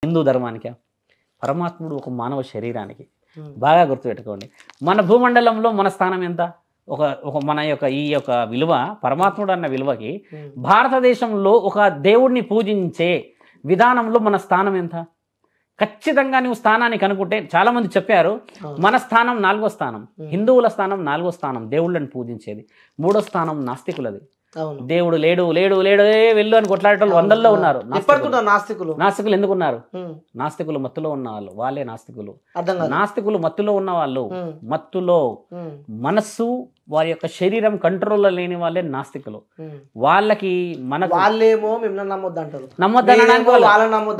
హిందూ ధర్మానికి పరమాత్ముడు ఒక మానవ శరీరానికి బాగా గుర్తుపెట్టుకోండి. మన భూమండలంలో మన స్థానం ఎంత? ఒక మన యొక్క ఈ యొక్క విలువ పరమాత్ముడు అన్న విలువకి భారతదేశంలో ఒక దేవుడిని పూజించే విధానంలో మన స్థానం ఎంత? ఖచ్చితంగా నువ్వు స్థానాన్ని కనుక్కుంటే చాలా మంది చెప్పారు మన స్థానం 4వ స్థానం, హిందువుల స్థానం 4వ స్థానం దేవుళ్ళని పూజించేది, 3వ స్థానం నాస్తికులది. దేవుడు లేడు లేడు లేడు వెళ్ళు అని కొట్లాడేటోళ్ళు వందల్లో ఉన్నారు. నాస్తికులు ఎందుకు ఉన్నారు? నాస్తికులు మత్తులో ఉన్న వాళ్ళు, వాళ్ళే నాస్తికులు. నాస్తికులు మత్తులో ఉన్న వాళ్ళు, మత్తులో మనస్సు వారి యొక్క శరీరం కంట్రోల్లో లేని వాళ్ళే నాస్తికులు. వాళ్ళకి మనకు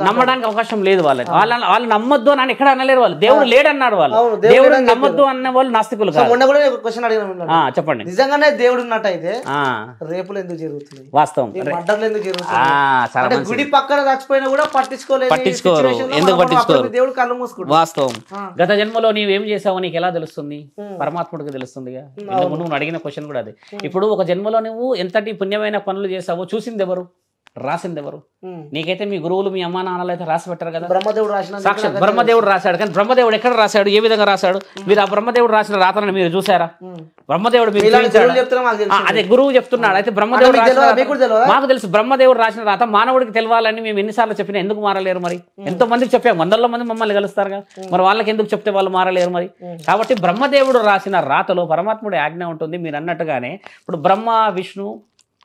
నమ్మడానికి అవకాశం లేదు. వాళ్ళు నమ్మొద్దు అని ఎక్కడ అనలేరు. వాళ్ళు దేవుడు లేడన్నాడు. వాళ్ళు దేవుడు నమ్మొద్దు అన్న వాళ్ళు నాస్తికులు. చెప్పండి, నిజంగానే దేవుడు ఉన్నట్టయితే రేపులు ఎందుకు జరుగుతుంది? వాస్తవం. గుడి పక్కన చచ్చిపోయినా కూడా పట్టించుకోరు. ఎందుకు పట్టించుకోరు? దేవుడు కళ్ళు మూసుకుంటాడు. వాస్తవం. గత జన్మలో నీవేం చేసావో నీకు ఎలా తెలుస్తుంది? పరమాత్ముడికి తెలుస్తుందిగా. నువ్వు అడిగిన క్వశ్చన్ కూడా అదే. ఇప్పుడు ఒక జన్మలో నువ్వు ఎంతటి పుణ్యమైన పనులు చేసావో చూసింది ఎవరు? రాసింది ఎవరు? నీకైతే మీ గురువులు మీ అమ్మా నాన్నలు అయితే రాసి పెట్టారు కదా. బ్రహ్మదేవుడు రాసిన సాక్షాత్ బ్రహ్మదేవుడు రాశాడు. కానీ బ్రహ్మదేవుడు ఎక్కడ రాశాడు? ఏ విధంగా రాశాడు? మీరు ఆ బ్రహ్మదేవుడు రాసిన రాతలను మీరు చూసారా? బ్రహ్మదేవుడు అదే గురువు చెప్తున్నాడు. అయితే బ్రహ్మదేవుడు మాకు తెలుసు. బ్రహ్మదేవుడు రాసిన రాత మానవుడికి తెలవాలని మేము ఎన్నిసార్లు చెప్పినా ఎందుకు మారలేరు? మరి ఎంతో మందికి చెప్పాము, వందల మంది మమ్మల్ని కలుస్తారుగా. మరి వాళ్ళకి ఎందుకు చెప్తే వాళ్ళు మారలేరు? మరి కాబట్టి బ్రహ్మదేవుడు రాసిన రాతలో పరమాత్ముడి ఆజ్ఞ ఉంటుంది. మీరు అన్నట్టుగానే ఇప్పుడు బ్రహ్మ విష్ణు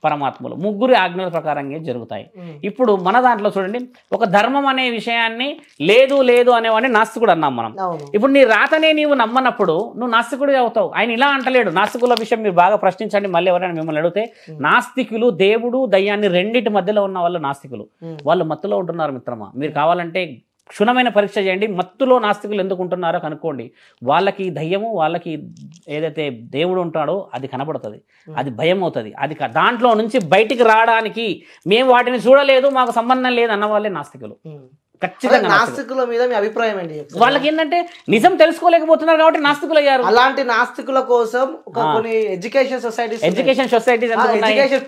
పరమాత్మలు ముగ్గురు ఆజ్ఞల ప్రకారంగా జరుగుతాయి. ఇప్పుడు మన దాంట్లో చూడండి, ఒక ధర్మం అనే విషయాన్ని లేదు లేదు అనేవాడిని నాస్తికుడు అన్నాం మనం. ఇప్పుడు నీ రాతనే నీవు నమ్మనప్పుడు నువ్వు నాస్తికుడు అవుతావు. ఆయన ఇలా అంటలేడు. నాస్తికుల విషయం మీరు బాగా ప్రశ్నించండి. మళ్ళీ ఎవరైనా మిమ్మల్ని అడిగితే, నాస్తికులు దేవుడు దయ్యాన్ని రెండింటి మధ్యలో ఉన్న వాళ్ళు నాస్తికులు. వాళ్ళు మత్తులో ఉంటున్నారు మిత్రమా. మీరు కావాలంటే క్షుణ్ణమైన పరీక్ష చేయండి. మత్తులో నాస్తికులు ఎందుకు ఉంటున్నారో కనుక్కోండి. వాళ్ళకి దయ్యము, వాళ్ళకి ఏదైతే దేవుడు ఉంటాడో అది కనబడుతుంది, అది భయం అవుతుంది. అది దాంట్లో నుంచి బయటికి రావడానికి మేము వాటిని చూడలేదు, మాకు సంబంధం లేదు అన్న వాళ్ళే నాస్తికులు. ఖచ్చితంగా నాస్తికుల మీద మీ అభిప్రాయం ఏంటి? వాళ్ళకి ఏంటంటే నిజం తెలుసుకోలేకపోతున్నారు కాబట్టి నాస్తికులు అయ్యారు. అలాంటి నాస్తికుల కోసం కొన్ని ఎడ్యుకేషన్ సొసైటీస్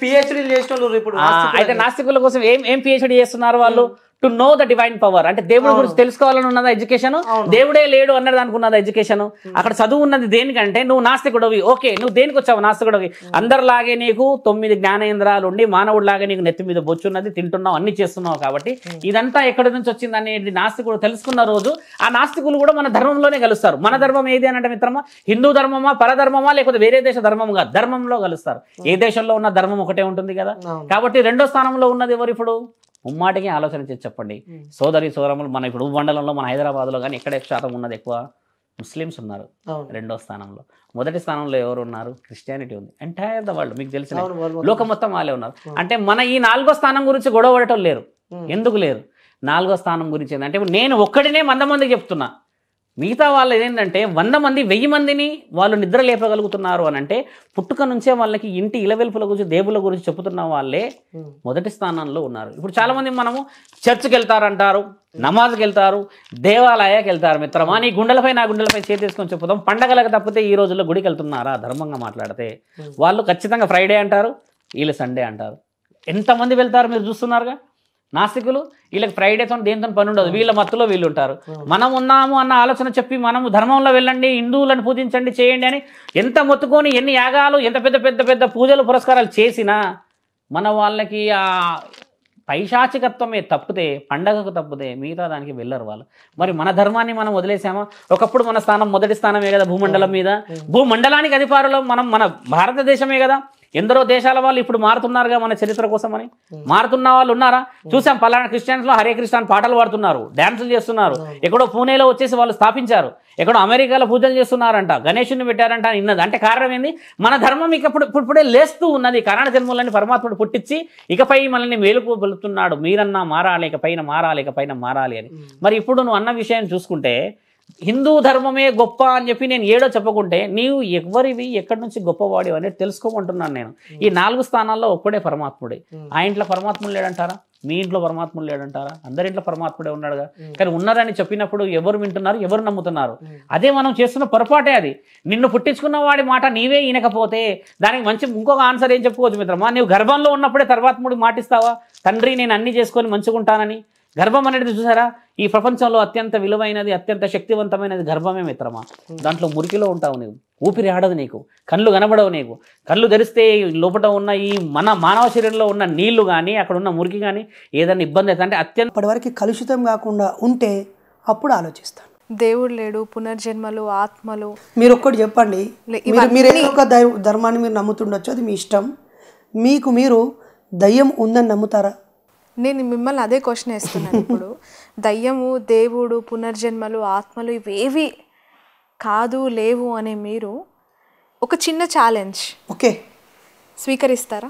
పిహెచ్డీ చేసిన వాళ్ళు ఇప్పుడు. అయితే నాస్తికుల కోసం ఏం పిహెచ్డీ చేస్తున్నారు వాళ్ళు? To know the divine power. అంటే దేవుడి గురించి తెలుసుకోవాలని ఉన్నదా ఎడ్యుకేషన్? దేవుడే లేడు అన్నది అనుకున్నదా ఎడ్యుకేషన్? అక్కడ చదువు ఉన్నది దేనికంటే నువ్వు నాస్తికుడవి. ఓకే, నువ్వు దేనికి వచ్చావు? నాస్తికుడవి. అందరిలాగే నీకు 9 జ్ఞానేంద్రాలు ఉండి మానవుడిలాగే నీకు నెత్తి మీద బొచ్చున్నది, తింటున్నావు, అన్ని చేస్తున్నావు. కాబట్టి ఇదంతా ఎక్కడి నుంచి వచ్చింది అనేది నాస్తికుడు తెలుసుకున్న రోజు ఆ నాస్తికులు కూడా మన ధర్మంలోనే కలుస్తారు. మన ధర్మం ఏది అని అంటే మిత్రమా, హిందూ ధర్మమా, పరధర్మమా, లేకపోతే వేరే దేశ ధర్మంగా ధర్మంలో కలుస్తారు. ఏ దేశంలో ఉన్న ధర్మం ఒకటే ఉంటుంది కదా. కాబట్టి 2వ స్థానంలో ఉన్నది ఎవరు? ఇప్పుడు ముమ్మాటికి ఆలోచన చేసి చెప్పండి. సోదరి సోదరములు మన ఇప్పుడు మండలంలో మన హైదరాబాద్లో కానీ ఎక్కడ శాతం ఉన్నది? ఎక్కువ ముస్లిమ్స్ ఉన్నారు 2వ స్థానంలో. 1వ స్థానంలో ఎవరు ఉన్నారు? క్రిస్టియానిటీ ఉంది. ఎంటైర్ ద వరల్డ్ మీకు తెలిసిన లోకం మొత్తం వాళ్ళే ఉన్నారు. అంటే మన ఈ 4వ స్థానం గురించి గొడవ పడటం లేరు. ఎందుకు లేరు? 4వ స్థానం గురించి ఏంటంటే నేను ఒక్కడినే 100 మందికి చెప్తున్నా. మిగతా వాళ్ళు ఏంటంటే 100 మంది 1000 మందిని వాళ్ళు నిద్ర లేపగలుగుతున్నారు అని అంటే పుట్టుక నుంచే వాళ్ళకి ఇంటి ఇలవెల్పుల గురించి దేవుళ్ళ గురించి చెప్తున్న వాళ్ళే 1వ స్థానంలో ఉన్నారు. ఇప్పుడు చాలా మంది మనము చర్చ్కి వెళ్తారంటారు, నమాజ్కి వెళ్తారు, దేవాలయానికి వెళ్తారు. మిత్రమా, నీ గుండెలపై నా గుండెలపై చేతిసుకొని చెప్పుదాం, పండగలకు తప్పితే ఈ రోజుల్లో గుడికి వెళ్తున్నారా? ధర్మంగా మాట్లాడితే వాళ్ళు ఖచ్చితంగా ఫ్రైడే అంటారు, వీళ్ళు సండే అంటారు. ఎంతమంది వెళ్తారు మీరు చూస్తున్నారుగా. నాస్తికులు వీళ్ళకి ఫ్రైడేతో దేంతో పని ఉండదు, వీళ్ళ మత్తులో వీళ్ళు ఉంటారు. మనం ఉన్నాము అన్న ఆలోచన చెప్పి మనము ధర్మంలో వెళ్ళండి, హిందువులను పూజించండి, చేయండి అని ఎంత మొత్తుకొని ఎన్ని యాగాలు, ఎంత పెద్ద పెద్ద పెద్ద పూజలు పురస్కారాలు చేసినా మన వాళ్ళకి ఆ పైశాచికత్వమే తప్పితే, పండగకు తప్పితే మిగతా దానికి వెళ్ళరు వాళ్ళు. మరి మన ధర్మాన్ని మనం వదిలేసామా? ఒకప్పుడు మన స్థానం 1వ స్థానమే కదా భూమండలం మీద. భూమండలానికి అధికారులు మన భారతదేశమే కదా. ఎందరో దేశాల వాళ్ళు ఇప్పుడు మారుతున్నారుగా మన చరిత్ర కోసం అని. మారుతున్న వాళ్ళు ఉన్నారా? చూసాం, పలానా క్రిస్టియన్స్ లో హరే కృష్ణ పాటలు పాడుతున్నారు, డ్యాన్సులు చేస్తున్నారు. ఎక్కడో పూణేలో వచ్చేసి వాళ్ళు స్థాపించారు, ఎక్కడో అమెరికాలో పూజలు చేస్తున్నారంట, గణేషుని పెట్టారంట ఇన్నది. అంటే కారణం ఏంది? మన ధర్మం ఇప్పుడే లేస్తూ ఉన్నది. కారణ జన్మలని పరమాత్ముడు పుట్టించి ఇకపై మనల్ని మేలుకోబలుతున్నాడు. మీరన్నా మారాలి, ఇకపైన మారాలి, ఇకపైన మారాలి అని. మరి ఇప్పుడు నువ్వు అన్న విషయాన్ని చూసుకుంటే హిందూ ధర్మమే గొప్ప అని చెప్పి నేను ఏడో చెప్పకుంటే నీవు ఎవరివి, ఎక్కడి నుంచి గొప్పవాడి అనేది తెలుసుకోమంటున్నాను నేను. ఈ 4 స్థానాల్లో ఒక్కడే పరమాత్ముడే. ఆ ఇంట్లో పరమాత్ముడు లేడంటారా? మీ ఇంట్లో పరమాత్ముడు లేడంటారా? అందరింట్లో పరమాత్ముడే ఉన్నాడుగా. కానీ ఉన్నారని చెప్పినప్పుడు ఎవరు వింటున్నారు, ఎవరు నమ్ముతున్నారు? అదే మనం చేస్తున్న పొరపాటే అది. నిన్ను పుట్టించుకున్న వాడి మాట నీవే వినకపోతే దానికి మంచి ఇంకొక ఆన్సర్ ఏం చెప్పుకోవచ్చు మిత్రమా? నువ్వు గర్భంలో ఉన్నప్పుడే పరమాత్ముడికి మాటిస్తావా? తండ్రి నేను అన్ని చేసుకొని మంచుకుంటానని. గర్భం అనేది చూసారా, ఈ ప్రపంచంలో అత్యంత విలువైనది, అత్యంత శక్తివంతమైనది గర్భమే మిత్రమా. దాంట్లో మురికిలో ఉంటావు నీవు, ఊపిరి ఆడదు నీకు, కళ్ళు కనబడవు నీకు. కళ్ళు తెరిస్తే లోపల ఉన్న ఈ మానవ శరీరంలో ఉన్న నీళ్లు కానీ అక్కడ ఉన్న మురికి కానీ ఏదైనా ఇబ్బంది అవుతుంది అంటే అత్యంత ఇప్పటివరకు కలుషితం కాకుండా ఉంటే అప్పుడు ఆలోచిస్తాను. దేవుడు లేడు, పునర్జన్మలు, ఆత్మలు. మీరు ఒక్కటి చెప్పండి, మీరు ఏదో ఒక ధర్మాన్ని మీరు నమ్ముతుండొచ్చు, అది మీ ఇష్టం. మీకు మీరు దయ్యం ఉందని నమ్ముతారా? నేను మిమ్మల్ని అదే క్వశ్చన్ వేస్తున్నాను ఇప్పుడు. దయ్యము, దేవుడు, పునర్జన్మలు, ఆత్మలు ఇవేవి కాదు, లేవు అనే మీరు ఒక చిన్న ఛాలెంజ్ ఓకే స్వీకరిస్తారా?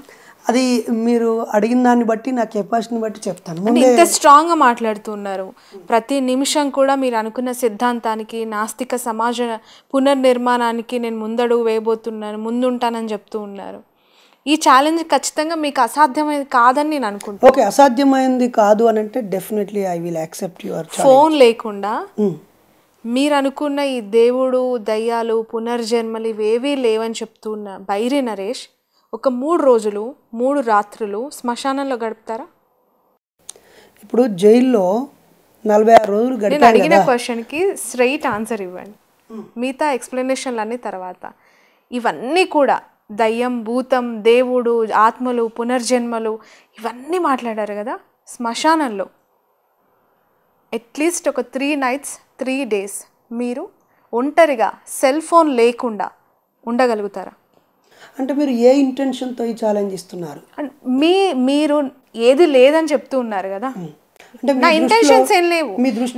అది మీరు అడిగిన దాన్ని బట్టి నా కెపాసిటీని బట్టి చెప్తాను. ఇంత స్ట్రాంగ్గా మాట్లాడుతున్నారు. ప్రతి నిమిషం కూడా మీరు అనుకున్న సిద్ధాంతానికి, నాస్తిక సమాజ పునర్నిర్మాణానికి నేను ముందడుగు వేయబోతున్నాను, ముందుంటానని చెప్తూ ఉన్నారు. ఈ ఛాలెంజ్ ఖచ్చితంగా మీకు అసాధ్యమైనది కాదని నేను అనుకుంటాను. ఓకే, అసాధ్యమైనది కాదు అని అంటే definitely I will accept your challenge. Phone లేకుండా మీరు అనుకున్న ఈ దేవుడు, దయ్యాలు, పునర్జన్మలు ఇవేవీ లేవని చెప్తున్న బైరి నరేష్ ఒక 3 రోజులు 3 రాత్రులు శ్మశానంలో గడుపుతారా? ఇప్పుడు జైల్లో 46 రోజులు గడిపాను. నేను అడిగిన క్వశ్చన్కి స్ట్రైట్ ఆన్సర్ ఇవ్వండి, మిగతా ఎక్స్ప్లెనేషన్లు అన్ని తర్వాత. ఇవన్నీ కూడా దయ్యం, భూతం, దేవుడు, ఆత్మలు, పునర్జన్మలు ఇవన్నీ మాట్లాడారు కదా, శ్మశానంలో అట్లీస్ట్ ఒక 3 nights 3 days మీరు ఒంటరిగా సెల్ ఫోన్ లేకుండా ఉండగలుగుతారా? అంటే మీరు ఏ ఇంటెన్షన్తో ఈ ఛాలెంజ్ ఇస్తున్నారు? మీరు ఏది లేదని చెప్తూ ఉన్నారు కదా. అంటే నా ఇంటెన్షన్స్ ఏం లేవు,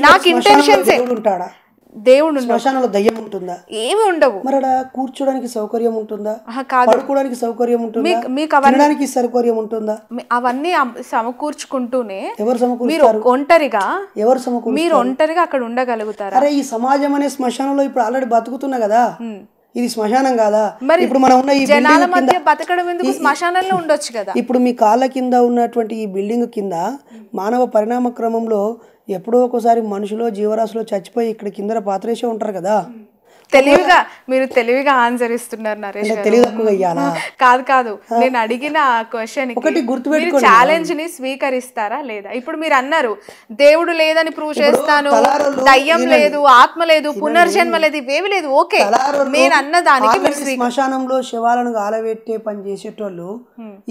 నాకు ఇంటెన్షన్స్ ఉంటాడా? దేవుడు శ్మశానంలో దయ్యం ఉంటుందా? ఏమి ఉండవు. మరి అక్కడ కూర్చోడానికి సౌకర్యం ఉంటుందా? పడుకోవడానికి సౌకర్యం ఉంటుందా? మీకు తినడానికి సౌకర్యం ఉంటుందా? అవన్నీ సమకూర్చుకుంటూనే ఎవరు మీరు సమకూరుస్తారు? ఒంటరిగా ఎవరు సమకూరు? మీరు ఒంటరిగా అక్కడ ఉండగలుగుతారా? అరే ఈ సమాజం అనే శ్మశానంలో ఇప్పుడు ఆల్రెడీ బతుకుతున్నా కదా, ఇది శ్మశానం కాదా? మరి ఇప్పుడు మనం ఉన్న ఈ జనాల మధ్య బతకడం ఎందుకు? శ్మశానంలో ఉండొచ్చు కదా. ఇప్పుడు మీ కాళ్ళ కింద ఉన్నటువంటి ఈ బిల్డింగ్ కింద మానవ పరిణామ క్రమంలో ఎప్పుడో ఒకసారి మనుషులో జీవరాశిలో చచ్చిపోయి ఇక్కడ కింద పాత్రేసే ఉంటారు కదా. మీరు తెలివిగా ఆన్సర్ ఇస్తున్నారు నరేష్ గారు. తెలియదక్కువ అయ్యాలా? కాదు, నేను అడిగిన ఆ క్వశ్చన్ ఒకటి గుర్తుపెట్టుకోండి, ఛాలెంజ్ ని స్వీకరిస్తారా లేదా? ఇప్పుడు మీరు అన్నారు దేవుడు లేదని ప్రూవ్ చేస్తాను, దయ్యం లేదు, ఆత్మ లేదు, పునర్జన్మ లేదు, ఇవేవి లేదు. ఓకే, నేను అన్న దానికి శ్మశానంలో శవాలను గాలబెట్టే పని చేసేటోళ్ళు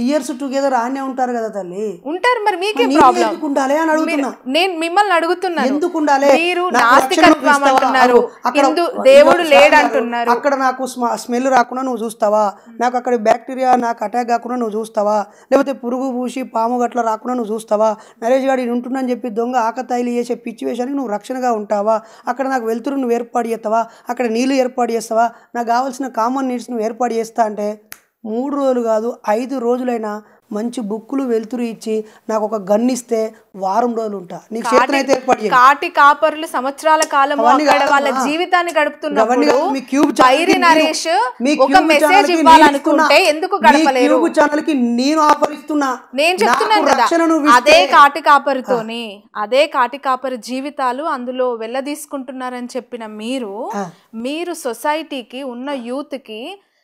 ఇయర్స్ టుగెదర్ ఆనే ఉంటారు కదా తల్లి. ఉంటారు, మరి మీకే ప్రాబ్లం? ఉండాలి అని అడుగుతున్నా. నేను మిమ్మల్ని అడుగుతున్నాను, ఎందుకు ఉండాలి? మీరు నాస్తికత్వం అంటున్నారు, దేవుడు లేడంటున్నారు. అక్కడ నాకు స్మెల్ రాకుండా నువ్వు చూస్తావా? నాకు అక్కడ బ్యాక్టీరియా నాకు అటాక్ కాకుండా నువ్వు చూస్తావా? లేకపోతే పురుగు పూసి పాము గట్ల రాకుండా నువ్వు చూస్తావా? నరేష్ గారు ఉంటుందని చెప్పి దొంగ ఆకతాయిలు చేసే పిచ్చి వేషానికి నువ్వు రక్షణగా ఉంటావా? అక్కడ నాకు వెలుతురు నువ్వు ఏర్పాటు చేస్తావా? అక్కడ నీళ్లు ఏర్పాటు చేస్తావా? నాకు కావాల్సిన కామన్ నీడ్స్ నువ్వు ఏర్పాటు చేస్తా అంటే 3 రోజులు కాదు 5 రోజులైనా మంచి బుక్కులు వెలుతురు ఇచ్చి నాకు ఒక గన్ ఇస్తే వారం రోజులు ఉంటా. నీకు చేతనైతే ఏర్పాటు చేయి. కాటి కాపరులు సంవత్సరాల కాలం వాళ్ళ జీవితాన్ని గడుపుతున్నప్పుడు బైరి నరేష్ ఒక మెసేజ్ ఇవ్వాలనుకుంటే ఎందుకు గడపలేరు? ఛానల్ కి నేను ఆఫర్ ఇస్తున్నా. నేను చెప్తున్నాను కదా, అదే కాటి కాపరి జీవితాలు అందులో వెళ్ళదీసుకుంటున్నారని చెప్పిన మీరు సొసైటీకి ఉన్న యూత్ కి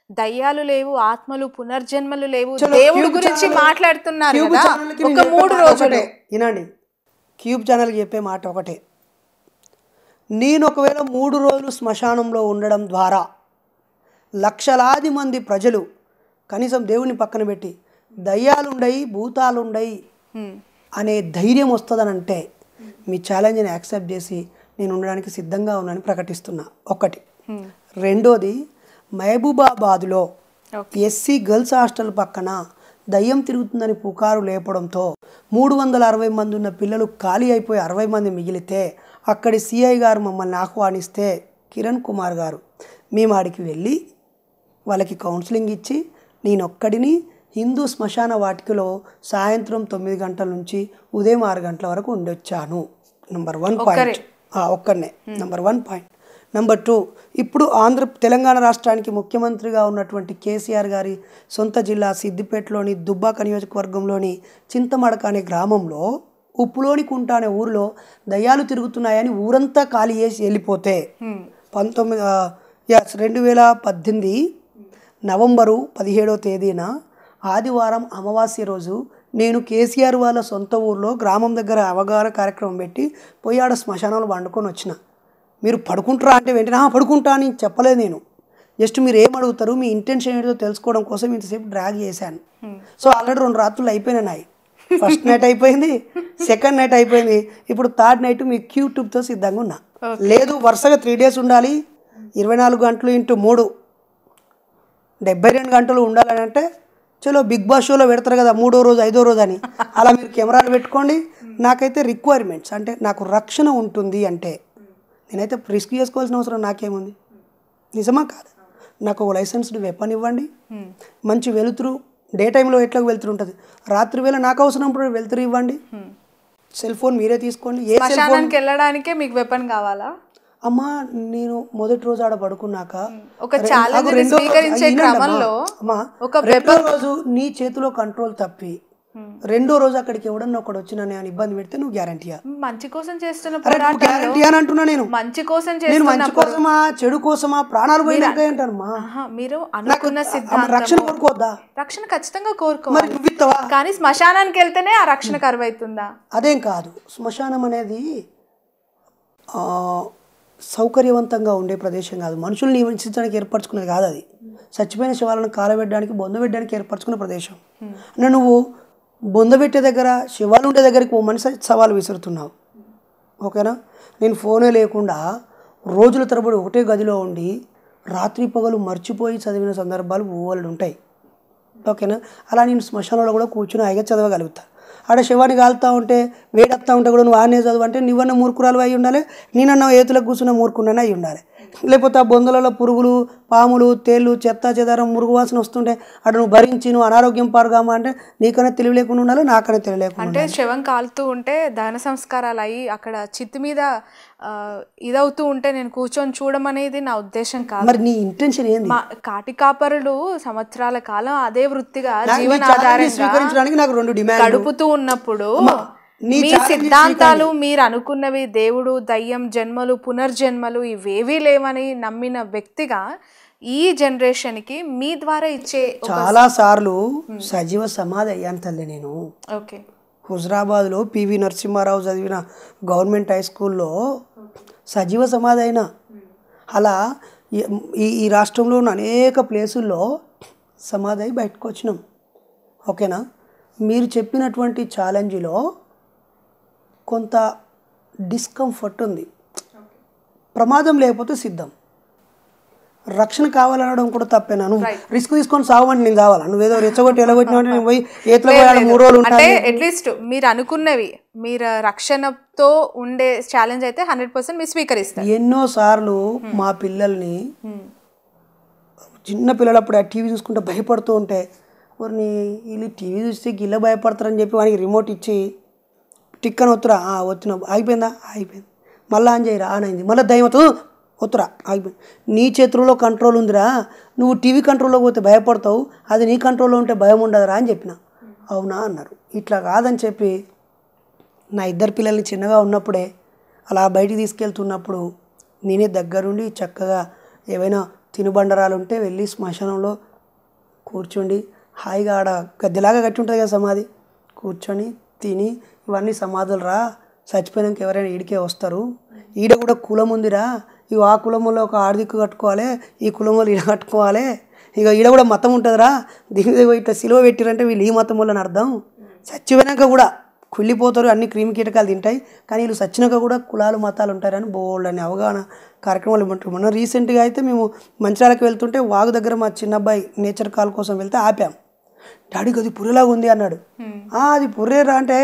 దయ్యాలు లేవు, ఆత్మలు, పునర్జన్మలు లేవు, దేవుడి గురించి మాట్లాడుతున్నారు కదా ఒక 3 రోజులు. వినండి, క్యూబ్ ఛానల్కి చెప్పే మాట ఒకటే, నేను ఒకవేళ 3 రోజులు శ్మశానంలో ఉండడం ద్వారా లక్షలాది మంది ప్రజలు కనీసం దేవుని పక్కన పెట్టి దయ్యాలుండయి భూతాలుండయి అనే ధైర్యం వస్తుందనంటే మీ ఛాలెంజ్ని యాక్సెప్ట్ చేసి నేను ఉండడానికి సిద్ధంగా ఉన్నానని ప్రకటిస్తున్నా. ఒకటి. రెండోది, మహబూబాబాద్లో ఎస్సీ గర్ల్స్ హాస్టల్ పక్కన దయ్యం తిరుగుతుందని పుకారు లేపడంతో 360 మంది ఉన్న పిల్లలు ఖాళీ అయిపోయి 60 మంది మిగిలితే అక్కడి సిఐ గారు మమ్మల్ని ఆహ్వానిస్తే కిరణ్ కుమార్ గారు మేము ఆడికి వెళ్ళి వాళ్ళకి కౌన్సిలింగ్ ఇచ్చి నేనొక్కడిని హిందూ శ్మశాన వాటికలో సాయంత్రం 9 గంటల నుంచి ఉదయం 6 గంటల వరకు ఉండొచ్చాను. Number 1 point. ఒక్కడనే. Number 1 point. నంబర్ 2, ఇప్పుడు తెలంగాణ రాష్ట్రానికి ముఖ్యమంత్రిగా ఉన్నటువంటి కేసీఆర్ గారి సొంత జిల్లా సిద్దిపేటలోని దుబ్బాక నియోజకవర్గంలోని చింతమడక అనే గ్రామంలో ఉప్పులోని కుంట అనే ఊరిలో దయ్యాలు తిరుగుతున్నాయని ఊరంతా ఖాళీ చేసి వెళ్ళిపోతే 2018 నవంబరు 17వ తేదీన ఆదివారం అమావాస్య రోజు నేను కేసీఆర్ వాళ్ళ సొంత ఊర్లో గ్రామం దగ్గర అవగాహన కార్యక్రమం పెట్టి పోయి ఆడ శ్మశానంలో వండుకొని వచ్చిన. మీరు పడుకుంటారా అంటే వెంటనే పడుకుంటా అని చెప్పలేదు నేను. జస్ట్ మీరు ఏం అడుగుతారు, మీ ఇంటెన్షన్ ఏంటో తెలుసుకోవడం కోసం ఇంతసేపు డ్రాగ్ చేశాను. సో ఆల్రెడీ 2 రాత్రులు అయిపోయినాయి నాయి. ఫస్ట్ నైట్ అయిపోయింది, సెకండ్ నైట్ అయిపోయింది, ఇప్పుడు థర్డ్ నైట్ మీ క్యూట్యూబ్తో సిద్ధంగా ఉన్నా. లేదు వరుసగా 3 days ఉండాలి, 24 గంటలు ఇంటూ 3 72 గంటలు ఉండాలని అంటే చలో బిగ్ బాస్ షోలో పెడతారు కదా 3వ రోజు 5వ రోజు అని, అలా మీరు కెమెరాలు పెట్టుకోండి. నాకైతే రిక్వైర్మెంట్స్ అంటే నాకు రక్షణ ఉంటుంది అంటే నేనైతే రిస్క్ చేసుకోవాల్సిన అవసరం నాకేముంది? నిజమా కాదు? నాకు ఒక లైసెన్స్డ్ వెపన్ ఇవ్వండి, మంచి వెలుతురు, డే టైంలో ఎట్లా వెలుతురు ఉంటుంది, రాత్రి వేళ నాకు అవసరం వెలుతురు ఇవ్వండి, సెల్ ఫోన్ మీరే తీసుకోండి. ఏ సెల్ ఫోన్ వెళ్ళడానికే మీకు వెపన్ కావాలా? అమ్మా నేను మొదటి రోజు ఆడ పడుకున్నాక ఒక ఛాలెంజ్ స్వీకరించే క్రమంలో రెండో రోజు నీ చేతిలో కంట్రోల్ తప్పి 2వ రోజు అక్కడికి ఎవడన్నా ఒకడు వచ్చి నన్ను ఇబ్బంది పెడితే నువ్వు గ్యారంటీయా? మంచి కోసం చేస్తున్న గ్యారంటీ అని అంటున్నా నేను. మంచి కోసం నేను మంచి కోసమా చెడు కోసమా ప్రాణాలు పోయినాక ఏంటమ్మా? మీరు అనుకున్న సిద్ధాంతం రక్షణ కోరుకోవద్దా? రక్షణ ఖచ్చితంగా కోరుకోవాలి, నువ్వు ఇస్తావా? కానీ శ్మశానానికి వెళ్తేనే ఆ రక్షణ కరువైతుందా? అదేం కాదు. శ్మశానం అనేది సౌకర్యవంతంగా ఉండే ప్రదేశం కాదు, మనుషులు నివసించడానికి ఏర్పరచుకునేది కాదు. అది చచ్చిపోయిన శవాలను కాలబెట్టడానికి బొందబెట్టడానికి ఏర్పరచుకునే ప్రదేశం. నువ్వు బొందబెట్టే దగ్గర శవాలు ఉండే దగ్గరికి ఓ మనిషి సవాలు విసురుతున్నావు. ఓకేనా? నేను ఫోనే లేకుండా రోజుల తరబడి ఒకటే గదిలో ఉండి రాత్రి పగలు మర్చిపోయి చదివిన సందర్భాలు ఊహలు ఉంటాయి. ఓకేనా? అలా నేను శ్మశానంలో కూడా కూర్చుని హాయిగా చదవగలుగుతా. ఆడ శవాన్ని కాలుతూ ఉంటే వేడెత్తా ఉంటే కూడా నువ్వు ఆనే చదువు అంటే నువ్వన్న మూర్ఖురాలు అయి ఉండాలి, నేనన్న ఏతులకు కూర్చున్న మూర్ఖున్నానే అయి ఉండాలి. లేకపోతే ఆ బొందలలో పురుగులు, పాములు, తేళ్ళు, చెత్త చెదారం, మురుగు వాసన వస్తుంటే అటు నువ్వు భరించి నువ్వు అనారోగ్యం పారుగామా అంటే నీకనే తెలివి లేకుండా ఉండాలి, నాకనే తెలివి లేకుండా. అంటే శవం కాలుతూ ఉంటే దహన సంస్కారాలు అయ్యి అక్కడ చిత్తి మీద ఇదవుతూ ఉంటే నేను కూర్చొని చూడమనేది నా ఉద్దేశం కాదు. మరి నీ ఇంటెన్షన్ ఏంది? కాటి కాపరులు సంవత్సరాల కాలం అదే వృత్తిగా జీవనాధారంగా నాకు 2 డిమాండ్లు గడుపుతూ ఉన్నప్పుడు మీ సిద్ధాంతాలు మీరు అనుకున్నవి దేవుడు, దయ్యం, జన్మలు, పునర్జన్మలు ఇవేవీ లేవని నమ్మిన వ్యక్తిగా ఈ జనరేషన్కి మీ ద్వారా ఇచ్చే చాలా సార్లు సజీవ సమాధి అయ్యాను తల్లి నేను. ఓకే, హుజరాబాద్లో పివి నరసింహారావు చదివిన గవర్నమెంట్ హై స్కూల్లో సజీవ సమాధి అయినా. అలా ఈ రాష్ట్రంలో ఉన్న అనేక ప్లేసుల్లో సమాధి అయి బయటకు వచ్చినాం. ఓకేనా? మీరు చెప్పినటువంటి ఛాలెంజ్లో కొంత డిస్కంఫర్ట్ ఉంది. ప్రమాదం లేకపోతే సిద్ధం. రక్షణ కావాలనడం కూడా తప్పేనా? నువ్వు రిస్క్ తీసుకొని సావమంటే నేను కావాలా? నువ్వేదో రెచ్చగొట్టి ఎలగొట్టినా నేను పోయి ఏట్లో పోయాలి 3 రోజులు అంటే అట్లీస్ట్ మీరు అనుకున్నవి మీరు రక్షణతో ఉండే ఛాలెంజ్ అయితే 100% మీరు స్వీకరిస్తారు. ఎన్నోసార్లు మా పిల్లల్ని చిన్న పిల్లలప్పుడు ఆ టీవీ చూసుకుంటే భయపడుతూ ఉంటే వారిని వీళ్ళు టీవీ చూస్తే గిల్ల భయపడతారని చెప్పి వానికి రిమోట్ ఇచ్చి టిక్కని ఒత్తురా వచ్చిన ఆగిపోయిందా అయిపోయింది, మళ్ళీ ఆన్ చేయరా ఆన్ అయింది, మళ్ళీ దయ్యమతో ఒత్తురా ఆగిపోయింది. నీ చేతుల్లో కంట్రోల్ ఉందిరా, నువ్వు టీవీ కంట్రోల్లో పోతే భయపడతావు, అది నీ కంట్రోల్లో ఉంటే భయం ఉండదురా అని చెప్పిన. అవునా అన్నారు. ఇట్లా కాదని చెప్పి నా 2 పిల్లల్ని చిన్నగా ఉన్నప్పుడే అలా బయటికి తీసుకెళ్తున్నప్పుడు నేనే దగ్గరుండి చక్కగా ఏవైనా తినుబండరాలు ఉంటే వెళ్ళి శ్మశానంలో కూర్చోండి, హాయిగా ఆడ గద్దెలాగా కట్టి ఉంటుంది కదా సమాధి, కూర్చొని తిని ఇవన్నీ సమాధులు రా, చచ్చిపోయినాక ఎవరైనా ఈడికే వస్తారు, ఈడ కూడా కులం ఉందిరా, ఇక ఆ కులంలో ఒక ఆడిదిక్కు కట్టుకోవాలి, ఈ కులంలో ఈడ కట్టుకోవాలి, ఇక ఈడ కూడా మతం ఉంటుందిరా, దీని ఇట్లా సిలువ పెట్టిరంటే వీళ్ళు ఈ మతం వల్ల అర్థం. చచ్చిపోయినాక కూడా కుళ్ళిపోతారు, అన్ని క్రిమి కీటకాలు తింటాయి, కానీ వీళ్ళు చచ్చినాక కూడా కులాలు మతాలు ఉంటారని బోల్డ్ అని అవగాహన కార్యక్రమాలు ఉంటారు. మొన్న రీసెంట్గా అయితే మేము మంచిర్యాలకు వెళ్తుంటే వాగు దగ్గర మా చిన్న అబ్బాయి నేచర్ కాల్ కోసం వెళ్తే ఆపాం. డాడీకి అది పుర్రెలాగా ఉంది అన్నాడు. అది పుర్రేరా అంటే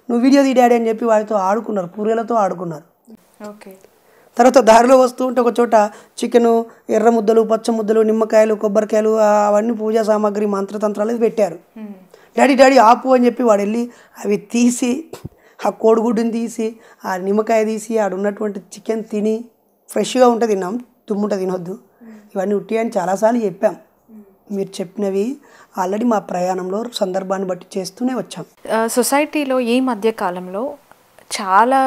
నువ్వు వీడియో తీ డాడీ అని చెప్పి వాడితో ఆడుకున్నారు, పుర్రెలతో ఆడుకున్నారు. ఓకే. తర్వాత దారిలో వస్తూ ఉంటే ఒక చోట చికెను, ఎర్ర ముద్దలు, పచ్చ ముద్దలు, నిమ్మకాయలు, కొబ్బరికాయలు అవన్నీ పూజా సామాగ్రి మంత్రతంత్రాలు పెట్టారు. డాడీ డాడీ ఆపు అని చెప్పి వాడు వెళ్ళి అవి తీసి ఆ కోడిగుడ్డుని తీసి ఆ నిమ్మకాయ తీసి ఆడ ఉన్నటువంటి చికెన్ తిని ఫ్రెష్గా ఉంటే తిన్నాం, తుమ్ముంటే తినొద్దు, ఇవన్నీ ఉట్టి అని చాలాసార్లు చెప్పాం. మీరు చెప్పినవి ఆల్రెడీ మా ప్రయాణంలో సందర్భాన్ని బట్టి చేస్తూనే వచ్చాం. సొసైటీలో ఈ మధ్య కాలంలో చాలా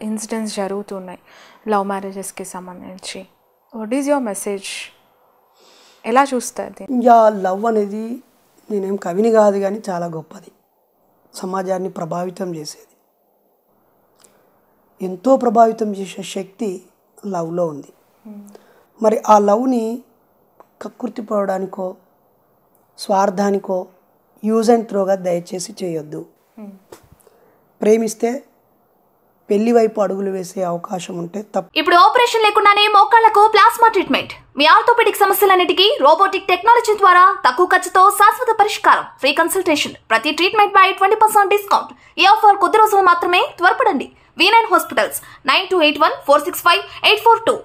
ఇన్సిడెంట్స్ జరుగుతున్నాయి లవ్ మ్యారేజెస్కి సంబంధించి. What is your message? ఎలా చూస్తుంది? యా, లవ్ అనేది నేనేం కవిని కాదు కానీ చాలా గొప్పది. సమాజాన్ని ప్రభావితం చేసేది. ఎంతో ప్రభావితం చేసే శక్తి లవ్లో ఉంది. మరి ఆ లవ్ని కక్కుర్తిపోవడానికో స్వార్థానికో యూజ్ అండ్ త్రోగా దయచేసి చేయొద్దు. ప్రేమిస్తే పెళ్లి వైపు అడుగులు వేసే అవకాశం ఉంటే తప్ప. ఇప్పుడు ఆపరేషన్ లేకుండానే మోకాళ్లకు ప్లాస్మా ట్రీట్మెంట్, మీ ఆర్థోపెడిక్ సమస్యలన్నిటికీ రోబోటిక్ టెక్నాలజీ ద్వారా తక్కువ ఖర్చుతో శాశ్వత పరిష్కారం, ఫ్రీ కన్సల్టేషన్, ప్రతి ట్రీట్మెంట్ పై 20% డిస్కౌంట్. ఈ ఆఫర్ కొద్ది రోజులు మాత్రమే, త్వరపడండి. V9 hospitals 9281465842.